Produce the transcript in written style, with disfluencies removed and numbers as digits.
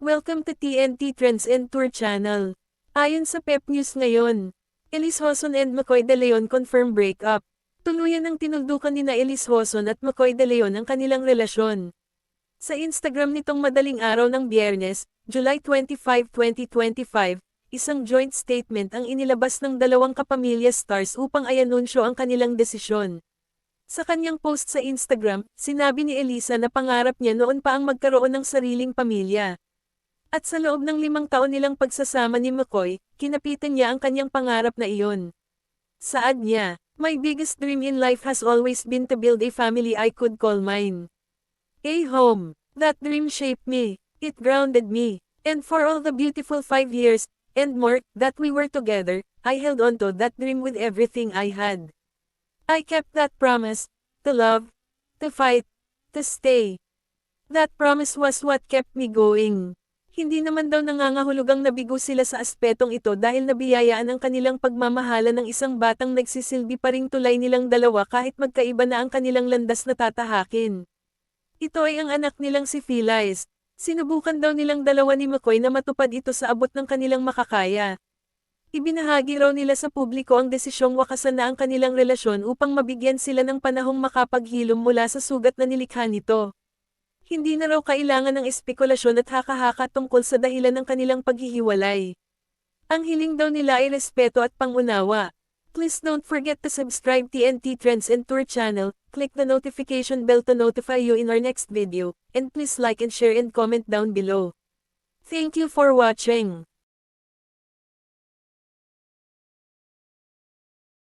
Welcome to TNT Trends and Tour Channel. Ayon sa Pep News ngayon, Elise Hoson and McCoy De Leon confirm breakup. Tuluyan ng tinuldukan nina Elise Hoson at McCoy De Leon ang kanilang relasyon. Sa Instagram nitong madaling araw ng Biyernes, July 25, 2025, isang joint statement ang inilabas ng dalawang kapamilya stars upang i-anunsyo ang kanilang desisyon. Sa kanyang post sa Instagram, sinabi ni Elisa na pangarap niya noon pa ang magkaroon ng sariling pamilya. At sa loob ng 5 taon nilang pagsasama ni McCoy, kinapitan niya ang kanyang pangarap na iyon. Saad niya, "My biggest dream in life has always been to build a family I could call mine. A home. That dream shaped me. It grounded me. And for all the beautiful 5 years, and more, that we were together, I held on to that dream with everything I had. I kept that promise, to love, to fight, to stay. That promise was what kept me going." Hindi naman daw nangangahulugang nabigo sila sa aspetong ito dahil nabiyayaan ang kanilang pagmamahala ng isang batang nagsisilbi pa ring tulay nilang dalawa kahit magkaiba na ang kanilang landas na tatahakin. Ito ay ang anak nilang si Felice. Sinubukan daw nilang dalawa ni McCoy na matupad ito sa abot ng kanilang makakaya. Ibinahagi raw nila sa publiko ang desisyong wakasan na ang kanilang relasyon upang mabigyan sila ng panahong makapaghilom mula sa sugat na nilikha nito. Hindi na raw kailangan ng espekulasyon at haka-haka tungkol sa dahilan ng kanilang paghihiwalay. Ang hiling daw nila ay respeto at pangunawa. Please don't forget to subscribe TNT Trends and Tour channel, click the notification bell to notify you in our next video, and please like and share and comment down below. Thank you for watching.